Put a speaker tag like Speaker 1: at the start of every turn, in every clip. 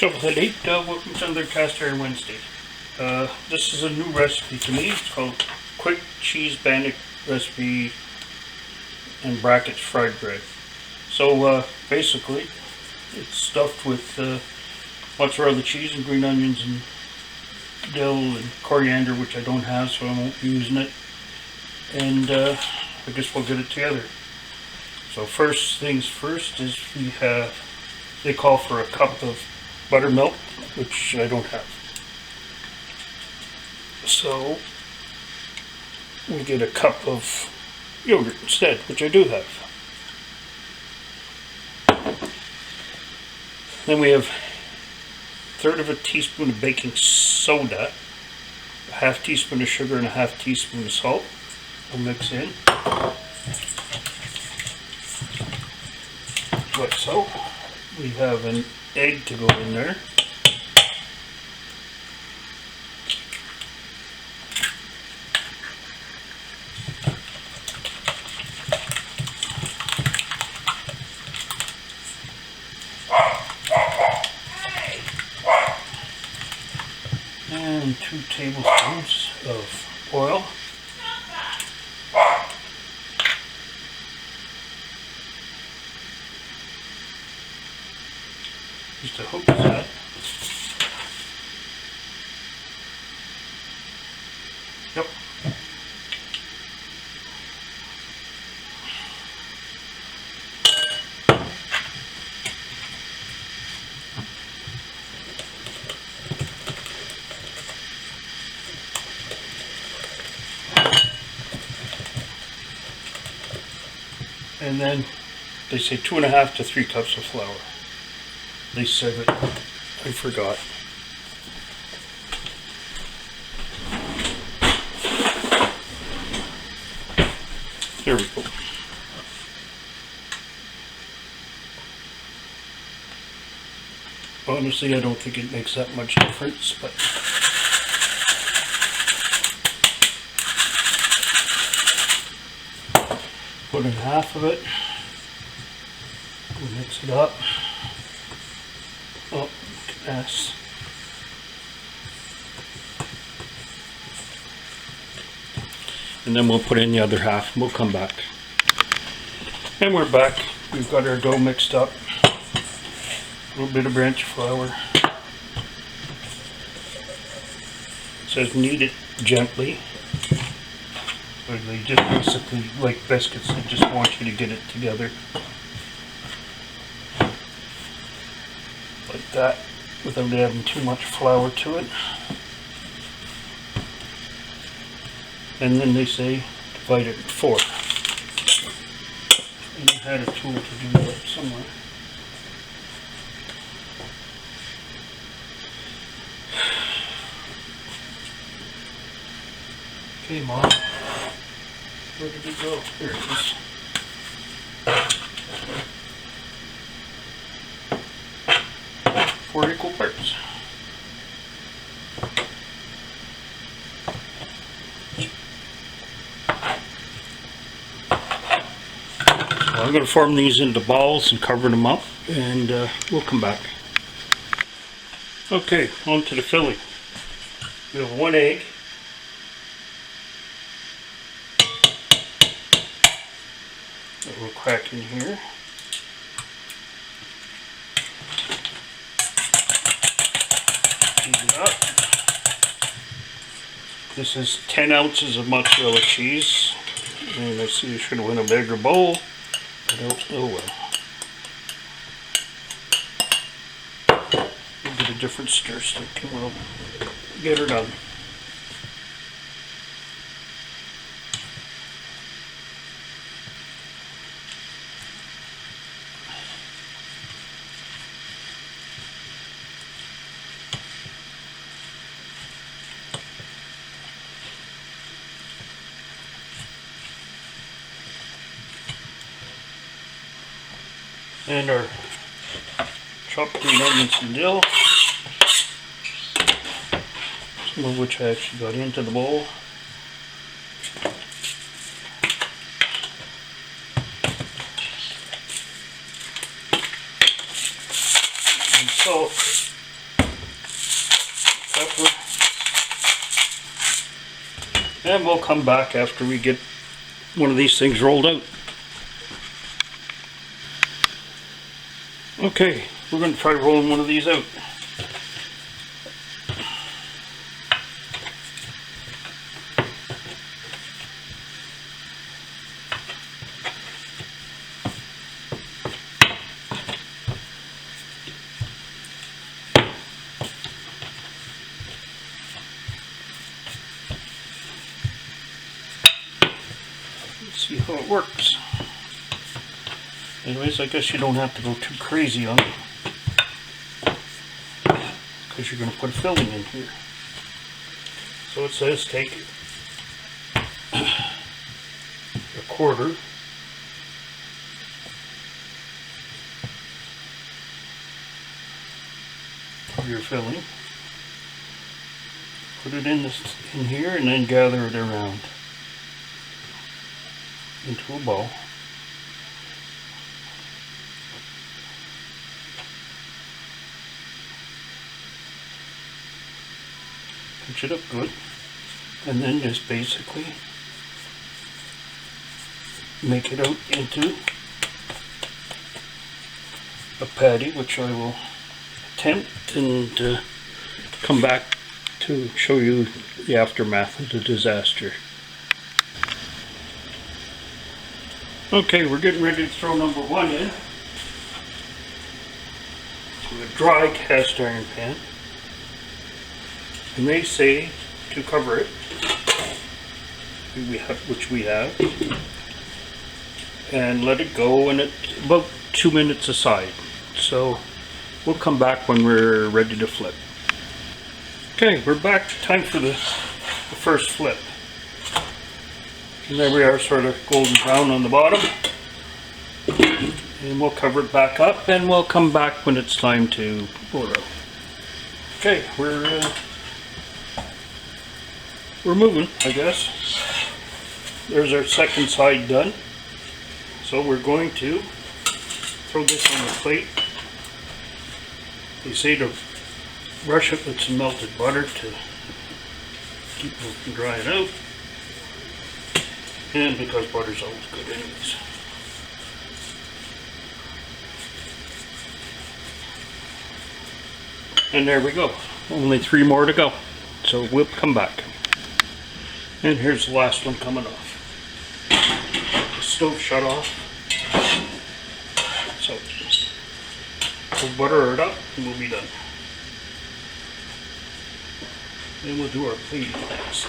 Speaker 1: Shovelhead 8, welcome to another Cast Iron Wednesday. This is a new recipe to me. It's called Quick Cheese Bannock Recipe in brackets fried bread. So basically, it's stuffed with mozzarella cheese and green onions and dill and coriander, which I don't have, so I won't be using it. And I guess we'll get it together. So first things first is they call for a cup of buttermilk, which I don't have. So we get a cup of yogurt instead, which I do have. Then we have a third of a teaspoon of baking soda, a half teaspoon of sugar, and a half teaspoon of salt. We'll mix in. Like so. We have an egg to go in there. And 2 tablespoons of oil. Just a hook of that. Yep. And then they say 2.5 to 3 cups of flour. They said it. I forgot. There we go. Honestly, I don't think it makes that much difference, but put in half of it. We'll mix it up. Oh, mess. And then we'll put in the other half and we'll come back. And we're back. We've got our dough mixed up. A little bit of branch flour. It says knead it gently. But they just basically, like biscuits, they just want you to get it together. Like that, without adding too much flour to it. And then they say divide it in 4. And I had a tool to do that somewhere. Okay, Mom. Where did it go? There it is. Four equal parts. So I'm going to form these into balls and cover them up, and we'll come back. Okay, on to the filling. We have 1 egg. That we'll crack in here. It up. This is 10 ounces of mozzarella cheese, and I see I should have went a bigger bowl, but oh well. We'll get a different stir stick and we'll get her done. And our chopped green onions and dill, some of which I actually got into the bowl. And salt. pepper. And we'll come back after we get one of these things rolled out. Okay, we're going to try rolling one of these out. See how it works. Anyways, I guess you don't have to go too crazy on it because you're going to put a filling in here. So it says take a quarter of your filling, put it in here, and then gather it around into a ball. Pinch it up good, and then just basically make it out into a patty, which I will attempt and come back to show you the aftermath of the disaster. Okay, we're getting ready to throw number one in to a dry cast iron pan, and they say to cover it, which we have, and let it go, and it's about 2 minutes aside. So we'll come back when we're ready to flip. Okay, we're back. Time for the first flip. And there we are, sort of golden brown on the bottom. And we'll cover it back up, and we'll come back when it's time to roll out. Okay, we're moving, I guess. There's our second side done. So we're going to throw this on the plate. They say to brush it with some melted butter to keep it from drying out. And because butter's always good anyways. And there we go. Only 3 more to go. So we'll come back. And here's the last one coming off. The stove shut off. So we'll butter it up and we'll be done. Then we'll do our plating next.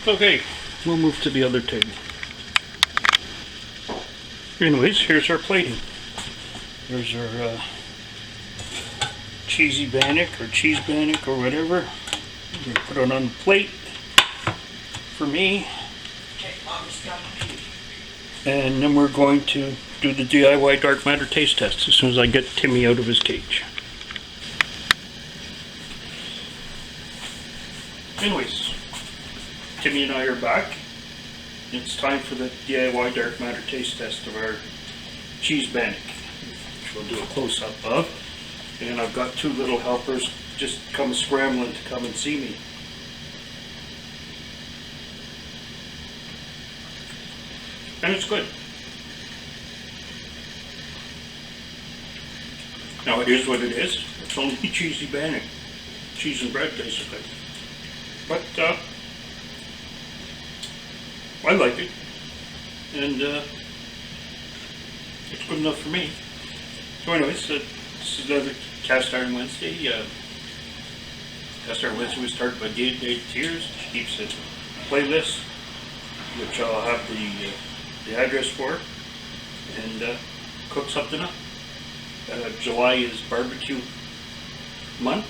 Speaker 1: Okay, we'll move to the other table. Anyways, here's our plating. There's our cheesy bannock or cheese bannock or whatever. We're going to put it on the plate for me. And then we're going to do the DIY dark matter taste test as soon as I get Timmy out of his cage. Anyways, Timmy and I are back. It's time for the DIY dark matter taste test of our cheese bannock, which we'll do a close-up of. And I've got 2 little helpers just come scrambling to come and see me. And it's good. Now it is what it is. It's only cheesy bannock. Cheese and bread, basically. But I like it, and it's good enough for me. So anyways, this is another Cast Iron Wednesday. Cast Iron Wednesday was started by Day Tears. She keeps a playlist, which I'll have the address for, and cook something up. July is barbecue month.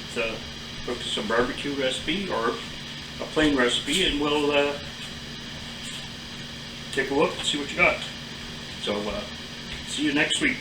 Speaker 1: Cook some barbecue recipe or a plain recipe, and we'll take a look and see what you got. So see you next week.